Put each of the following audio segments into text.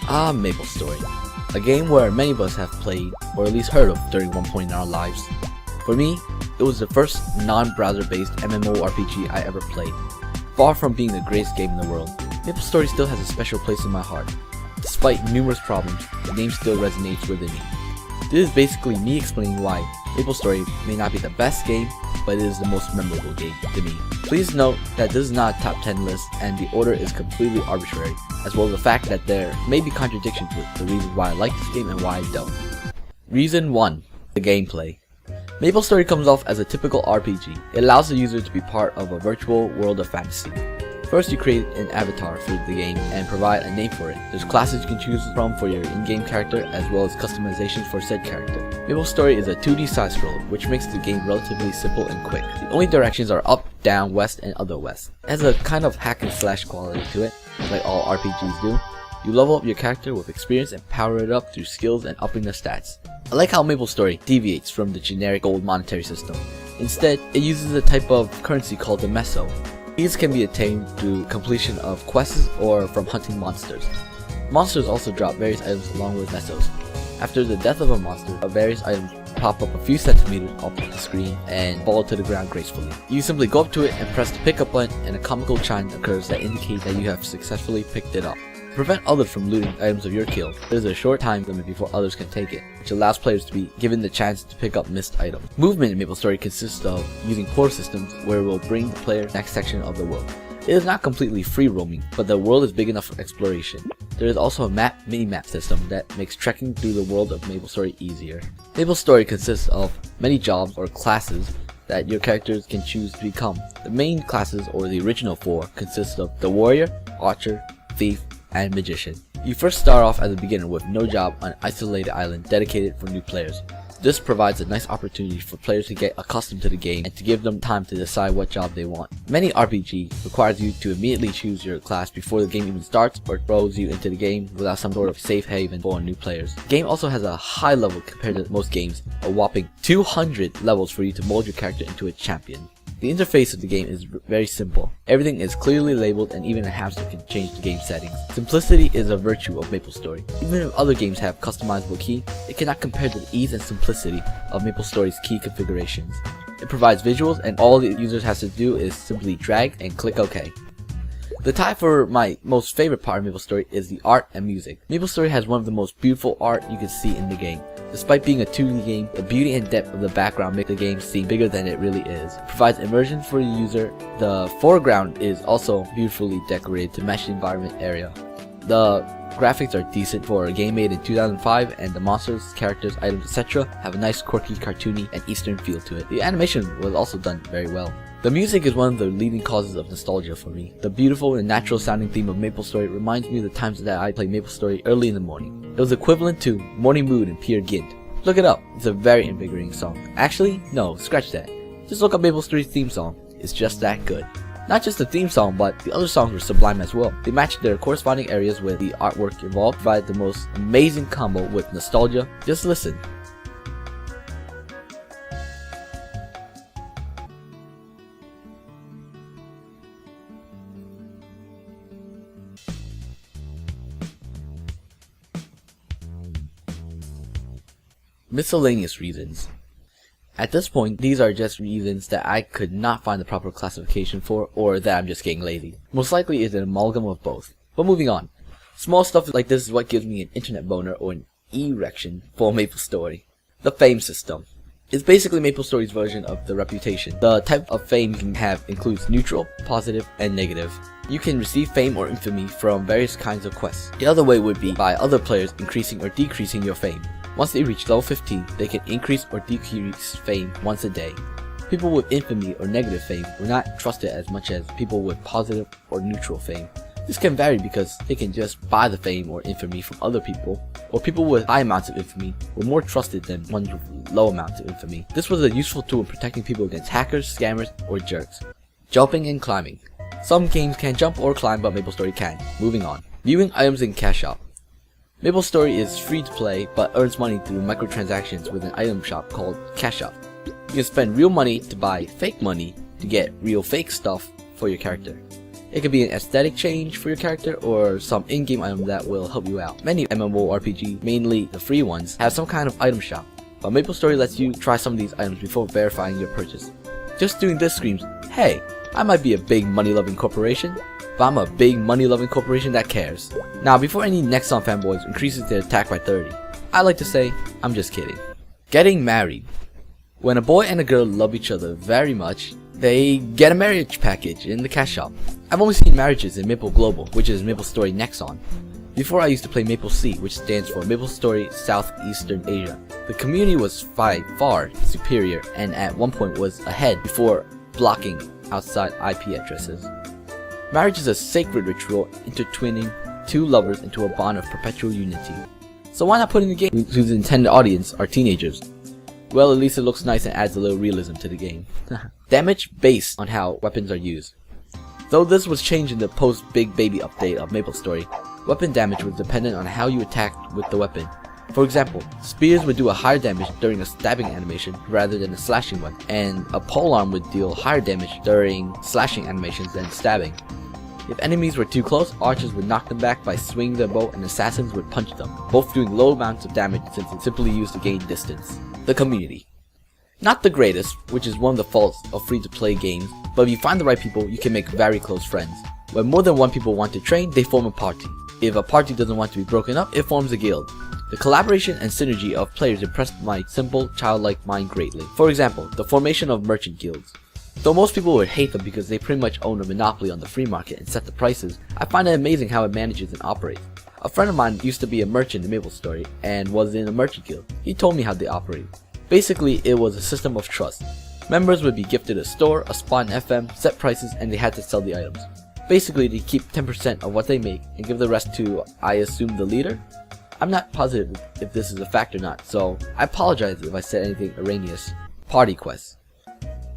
Maplestory, a game where many of us have played or at least heard of during one point in our lives. For me, it was the first non-browser based MMORPG I ever played. Far from being the greatest game in the world, Maplestory still has a special place in my heart. Despite numerous problems, the name still resonates within me. This is basically me explaining why Maplestory may not be the best game, but it is the most memorable game to me. Please note that this is not a top 10 list and the order is completely arbitrary, as well as the fact that there may be contradictions with the reasons why I like this game and why I don't. Reason 1. The gameplay. Maplestory comes off as a typical RPG. It allows the user to be part of a virtual world of fantasy. First, you create an avatar for the game and provide a name for it. There's classes you can choose from for your in-game character, as well as customizations for said character. Maplestory is a 2D side-scroller, which makes the game relatively simple and quick. The only directions are up, down, west, and other west. It has a kind of hack and slash quality to it, like all RPGs do. You level up your character with experience and power it up through skills and upping the stats. I like how Maplestory deviates from the generic gold monetary system. Instead, it uses a type of currency called the Meso. These can be attained through completion of quests or from hunting monsters. Monsters also drop various items along with Mesos. After the death of a monster, various items pop up a few centimeters off the screen and fall to the ground gracefully. You simply go up to it and press the pick up button, and a comical chime occurs that indicates that you have successfully picked it up. To prevent others from looting items of your kill, there's a short time limit before others can take it, which allows players to be given the chance to pick up missed items. Movement in Maplestory consists of using portal systems where it will bring the player to the next section of the world. It is not completely free roaming, but the world is big enough for exploration. There is also a mini-map system that makes trekking through the world of Maplestory easier. Maplestory consists of many jobs or classes that your characters can choose to become. The main classes, or the original 4, consist of the warrior, archer, thief, and magician. You first start off as a beginner with no job on an isolated island dedicated for new players. This provides a nice opportunity for players to get accustomed to the game and to give them time to decide what job they want. Many RPG requires you to immediately choose your class before the game even starts or throws you into the game without some sort of safe haven for new players. The game also has a high level compared to most games, a whopping 200 levels for you to mold your character into a champion. The interface of the game is very simple. Everything is clearly labeled and even a hamster can change the game settings. Simplicity is a virtue of Maplestory. Even if other games have customizable key, it cannot compare to the ease and simplicity of Maplestory's key configurations. It provides visuals and all the user has to do is simply drag and click OK. The tie for my most favorite part of Maplestory is the art and music. Maplestory has one of the most beautiful art you can see in the game. Despite being a 2D game, the beauty and depth of the background make the game seem bigger than it really is. It provides immersion for the user. The foreground is also beautifully decorated to match the environment area. The graphics are decent for a game made in 2005, and the monsters, characters, items, etc. have a nice quirky, cartoony, and eastern feel to it. The animation was also done very well. The music is one of the leading causes of nostalgia for me. The beautiful and natural sounding theme of Maplestory reminds me of the times that I played Maplestory early in the morning. It was equivalent to Morning Mood and Peer Gynt. Look it up, it's a very invigorating song. Actually, no, scratch that. Just look up Maplestory's theme song. It's just that good. Not just the theme song, but the other songs were sublime as well. They matched their corresponding areas with the artwork involved, provided the most amazing combo with nostalgia. Just listen. Miscellaneous reasons. At this point, these are just reasons that I could not find the proper classification for, or that I'm just getting lazy. Most likely it's an amalgam of both. But moving on. Small stuff like this is what gives me an internet boner or an e-Rection for Maplestory. The fame system. It's basically Maplestory's version of the reputation. The type of fame you can have includes neutral, positive, and negative. You can receive fame or infamy from various kinds of quests. The other way would be by other players increasing or decreasing your fame. Once they reach level 15, they can increase or decrease fame once a day. People with infamy or negative fame were not trusted as much as people with positive or neutral fame. This can vary because they can just buy the fame or infamy from other people, or people with high amounts of infamy were more trusted than ones with low amounts of infamy. This was a useful tool in protecting people against hackers, scammers, or jerks. Jumping and climbing. Some games can't jump or climb, but Maplestory can. Moving on. Viewing items in Cash Shop. Maplestory is free to play, but earns money through microtransactions with an item shop called Cash Shop. You can spend real money to buy fake money to get real fake stuff for your character. It could be an aesthetic change for your character or some in-game item that will help you out. Many MMORPG, mainly the free ones, have some kind of item shop, but Maplestory lets you try some of these items before verifying your purchase. Just doing this screams, hey, I might be a big money-loving corporation, but I'm a big money-loving corporation that cares. Now, before any Nexon fanboys increases their attack by 30, I like to say, I'm just kidding. Getting married. When a boy and a girl love each other very much, they get a marriage package in the cash shop. I've only seen marriages in Maple Global, which is Maplestory Nexon. Before I used to play Maple C, which stands for Maplestory Southeastern Asia. The community was by far superior and at one point was ahead before blocking outside IP addresses. Marriage is a sacred ritual intertwining two lovers into a bond of perpetual unity. So why not put in the game whose intended audience are teenagers? Well, at least it looks nice and adds a little realism to the game. Damage based on how weapons are used. Though this was changed in the post-Big Baby update of Maplestory, weapon damage was dependent on how you attacked with the weapon. For example, spears would do a higher damage during a stabbing animation rather than a slashing one, and a polearm would deal higher damage during slashing animations than stabbing. If enemies were too close, archers would knock them back by swinging their bow and assassins would punch them, both doing low amounts of damage since it's simply used to gain distance. The community. Not the greatest, which is one of the faults of free-to-play games, but if you find the right people, you can make very close friends. When more than one people want to train, they form a party. If a party doesn't want to be broken up, it forms a guild. The collaboration and synergy of players impressed my simple, childlike mind greatly. For example, the formation of merchant guilds. Though most people would hate them because they pretty much own a monopoly on the free market and set the prices, I find it amazing how it manages and operates. A friend of mine used to be a merchant in Maplestory and was in a merchant guild. He told me how they operate. Basically, it was a system of trust. Members would be gifted a store, a spot in FM, set prices, and they had to sell the items. Basically, they keep 10% of what they make and give the rest to, I assume, the leader? I'm not positive if this is a fact or not, so I apologize if I said anything erroneous. Party quests.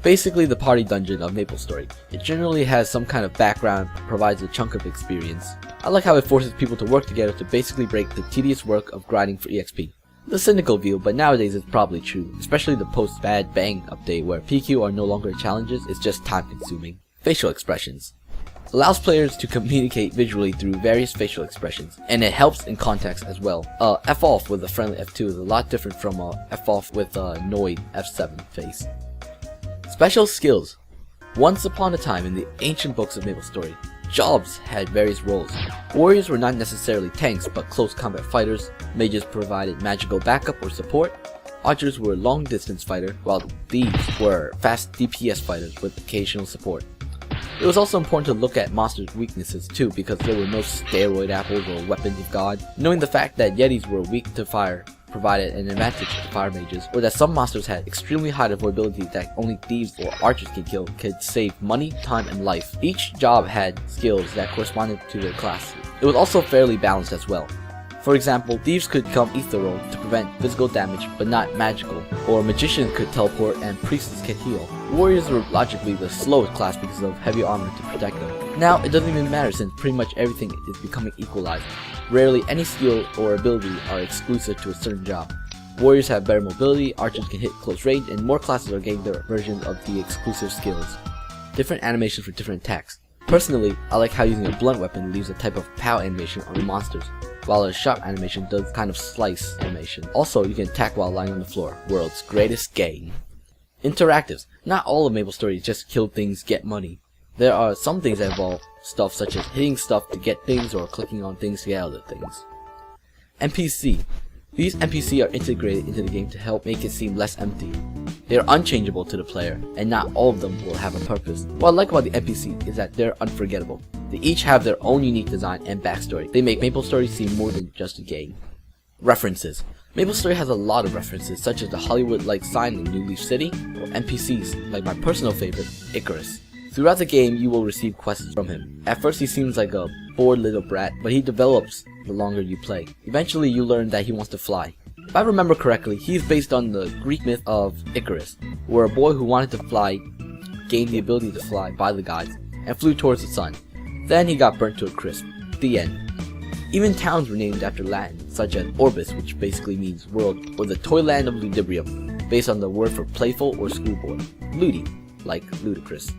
Basically the party dungeon of Maplestory. It generally has some kind of background, provides a chunk of experience. I like how it forces people to work together to basically break the tedious work of grinding for EXP. The cynical view, but nowadays it's probably true, especially the post-Bad Bang update where PQ are no longer challenges, it's just time consuming. Facial Expressions. Allows players to communicate visually through various facial expressions, and it helps in context as well. F-off with a friendly F2 is a lot different from F-off with a annoyed F7 face. Special skills. Once upon a time in the ancient books of Maplestory, jobs had various roles. Warriors were not necessarily tanks but close combat fighters, mages provided magical backup or support, archers were long distance fighter, while thieves were fast DPS fighters with occasional support. It was also important to look at monsters' weaknesses too, because there were no steroid apples or weapons of god. Knowing the fact that Yetis were weak to fire provided an advantage to fire mages, or that some monsters had extremely high avoidability that only thieves or archers can kill could save money, time, and life. Each job had skills that corresponded to their class. It was also fairly balanced as well. For example, thieves could become ethereal to prevent physical damage but not magical, or magicians could teleport and priests could heal. Warriors were logically the slowest class because of heavy armor to protect them. Now it doesn't even matter since pretty much everything is becoming equalized. Rarely any skill or ability are exclusive to a certain job. Warriors have better mobility, archers can hit close range, and more classes are getting their versions of the exclusive skills. Different animations for different attacks. Personally, I like how using a blunt weapon leaves a type of POW animation on the monsters, while a sharp animation does kind of slice animation. Also, you can attack while lying on the floor. World's greatest game. Interactives. Not all of Maplestory is just kill things, get money. There are some things that involve stuff such as hitting stuff to get things or clicking on things to get other things. NPC. These NPCs are integrated into the game to help make it seem less empty. They are unchangeable to the player, and not all of them will have a purpose. What I like about the NPCs is that they're unforgettable. They each have their own unique design and backstory. They make Maplestory seem more than just a game. References. Maplestory has a lot of references, such as the Hollywood-like sign in New Leaf City, or NPCs, like my personal favorite, Icarus. Throughout the game, you will receive quests from him. At first he seems like a bored little brat, but he develops the longer you play. Eventually you learn that he wants to fly. If I remember correctly, he is based on the Greek myth of Icarus, where a boy who wanted to fly gained the ability to fly by the gods, and flew towards the sun. Then he got burnt to a crisp. The end. Even towns were named after Latin, such as Orbis, which basically means world, or the Toyland of Ludibrium, based on the word for playful or schoolboy. Ludi, like ludicrous.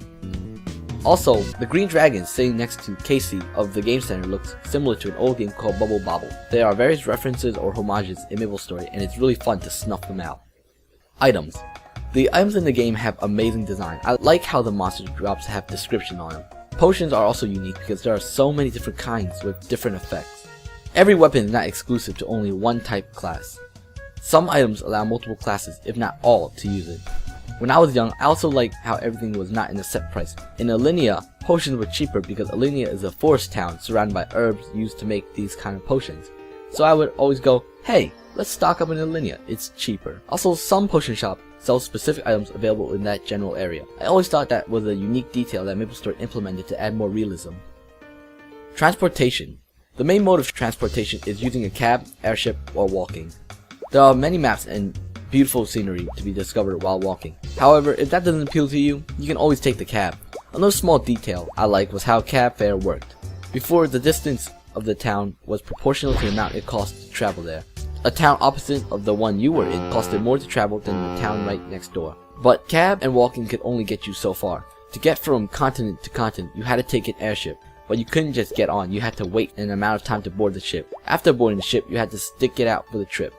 Also, the green dragon sitting next to Casey of the Game Center looks similar to an old game called Bubble Bobble. There are various references or homages in Maplestory, and it's really fun to snuff them out. Items. The items in the game have amazing design. I like how the monster drops have description on them. Potions are also unique because there are so many different kinds with different effects. Every weapon is not exclusive to only one type class. Some items allow multiple classes, if not all, to use it. When I was young, I also liked how everything was not in a set price. In Alinea, potions were cheaper because Alinea is a forest town surrounded by herbs used to make these kind of potions. So I would always go, hey, let's stock up in Alinea, it's cheaper. Also, some potion shops sell specific items available in that general area. I always thought that was a unique detail that Maplestory implemented to add more realism. Transportation. The main mode of transportation is using a cab, airship, or walking. There are many maps and beautiful scenery to be discovered while walking. However, if that doesn't appeal to you, you can always take the cab. Another small detail I like was how cab fare worked. Before, the distance of the town was proportional to the amount it cost to travel there. A town opposite of the one you were in costed more to travel than the town right next door. But cab and walking could only get you so far. To get from continent to continent, you had to take an airship. But you couldn't just get on, you had to wait an amount of time to board the ship. After boarding the ship, you had to stick it out for the trip.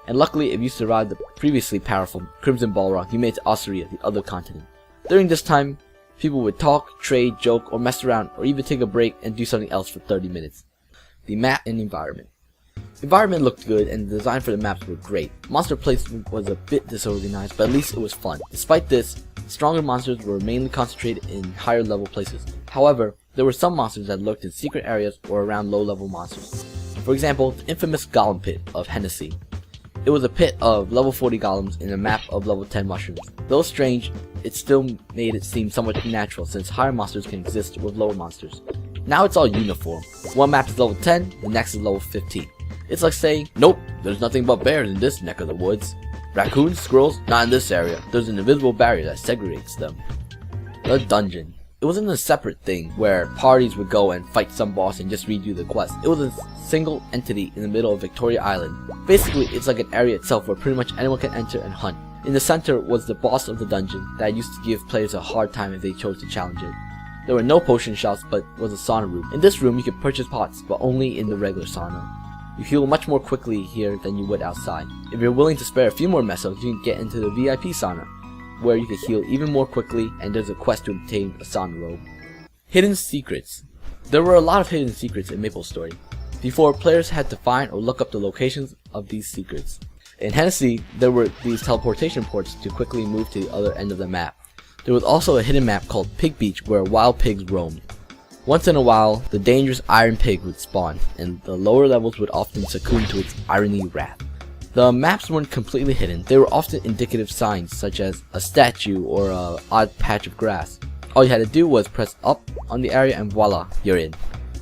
And luckily, if you survived the previously powerful Crimson Balrog, you made it to Ossuria, the other continent. During this time, people would talk, trade, joke, or mess around, or even take a break and do something else for 30 minutes. The map and environment. Environment looked good and the design for the maps were great. Monster placement was a bit disorganized, but at least it was fun. Despite this, stronger monsters were mainly concentrated in higher level places. However, there were some monsters that lurked in secret areas or around low level monsters. For example, the infamous Golem Pit of Hennessy. It was a pit of level 40 golems in a map of level 10 mushrooms. Though strange, it still made it seem somewhat natural since higher monsters can exist with lower monsters. Now it's all uniform. One map is level 10, the next is level 15. It's like saying, nope, there's nothing but bears in this neck of the woods. Raccoons, squirrels, not in this area. There's an invisible barrier that segregates them. The dungeon. It wasn't a separate thing where parties would go and fight some boss and just redo the quest. It was a single entity in the middle of Victoria Island. Basically, it's like an area itself where pretty much anyone can enter and hunt. In the center was the boss of the dungeon that used to give players a hard time if they chose to challenge it. There were no potion shops, but was a sauna room. In this room, you could purchase pots, but only in the regular sauna. You heal much more quickly here than you would outside. If you're willing to spare a few more mesos, you can get into the VIP sauna, where you can heal even more quickly, and there's a quest to obtain a sauna robe. Hidden secrets. There were a lot of hidden secrets in Maplestory. Before, players had to find or look up the locations of these secrets. In Hennessy, there were these teleportation ports to quickly move to the other end of the map. There was also a hidden map called Pig Beach where wild pigs roamed. Once in a while, the dangerous Iron Pig would spawn, and the lower levels would often succumb to its irony wrath. The maps weren't completely hidden. They were often indicative signs such as a statue or an odd patch of grass. All you had to do was press up on the area and voila, you're in.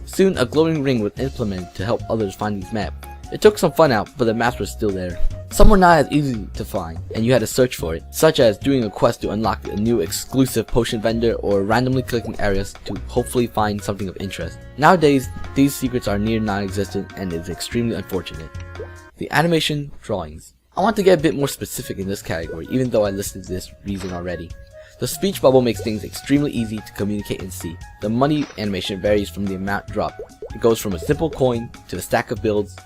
Soon a glowing ring was implemented to help others find these maps. It took some fun out, but the maps were still there. Some were not as easy to find, and you had to search for it, such as doing a quest to unlock a new exclusive potion vendor or randomly clicking areas to hopefully find something of interest. Nowadays, these secrets are near non-existent and is extremely unfortunate. The animation drawings. I want to get a bit more specific in this category, even though I listed this reason already. The speech bubble makes things extremely easy to communicate and see. The money animation varies from the amount dropped. It goes from a simple coin to a stack of bills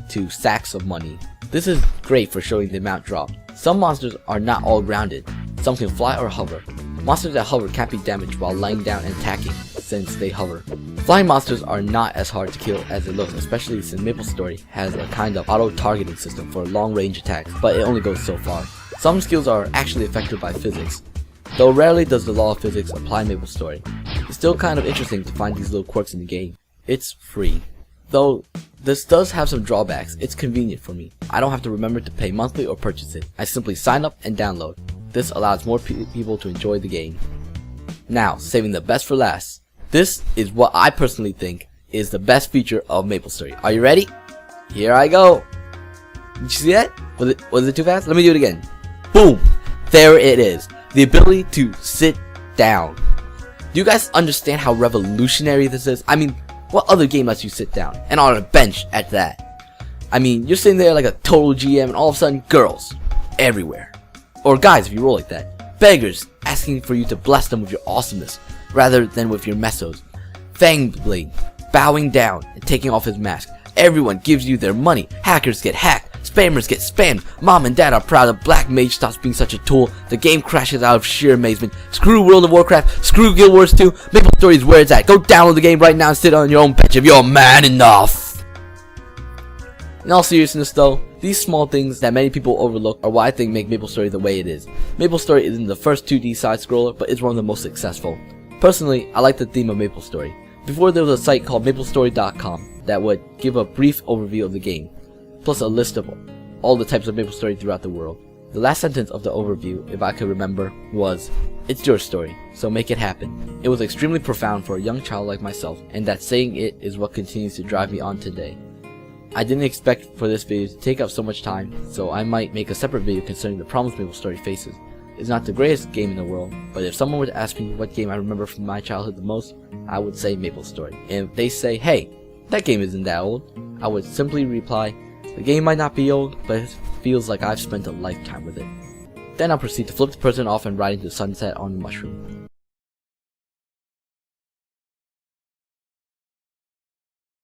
to sacks of money. This is great for showing the amount dropped. Some monsters are not all grounded. Some can fly or hover. Monsters that hover can't be damaged while lying down and attacking, since they hover. Flying monsters are not as hard to kill as it looks, especially since Maplestory has a kind of auto-targeting system for long-range attacks, but it only goes so far. Some skills are actually affected by physics, though rarely does the law of physics apply in Maplestory. It's still kind of interesting to find these little quirks in the game. It's free. Though this does have some drawbacks, it's convenient for me. I don't have to remember to pay monthly or purchase it. I simply sign up and download. This allows more people to enjoy the game. Now, saving the best for last. This is what I personally think is the best feature of Maplestory. Are you ready? Here I go. Did you see that? Was it too fast? Let me do it again. Boom! There it is. The ability to sit down. Do you guys understand how revolutionary this is? I mean, what other game lets you sit down? And on a bench at that. I mean, you're sitting there like a total GM and all of a sudden, girls everywhere. Or guys if you roll like that. Beggars asking for you to bless them with your awesomeness. rather than with your mesos. Fangblade, bowing down and taking off his mask. Everyone gives you their money. Hackers get hacked. Spammers get spammed. Mom and dad are proud of Black Mage stops being such a tool. The game crashes out of sheer amazement. Screw World of Warcraft. Screw Guild Wars 2. Maplestory is where it's at. Go download the game right now and sit on your own bench if you're man enough. In all seriousness though, these small things that many people overlook are what I think make Maplestory the way it is. Maplestory isn't the first 2D side-scroller, but it's one of the most successful. Personally, I like the theme of Maplestory. Before there was a site called Maplestory.com that would give a brief overview of the game, plus a list of all the types of Maplestory throughout the world. The last sentence of the overview, if I could remember, was, "It's your story, so make it happen." It was extremely profound for a young child like myself, and that saying it is what continues to drive me on today. I didn't expect for this video to take up so much time, so I might make a separate video concerning the problems Maplestory faces. It's not the greatest game in the world, but if someone were to ask me what game I remember from my childhood the most, I would say Maplestory. And if they say, "Hey, that game isn't that old," I would simply reply, "The game might not be old, but it feels like I've spent a lifetime with it." Then I'll proceed to flip the person off and ride into the sunset on the mushroom.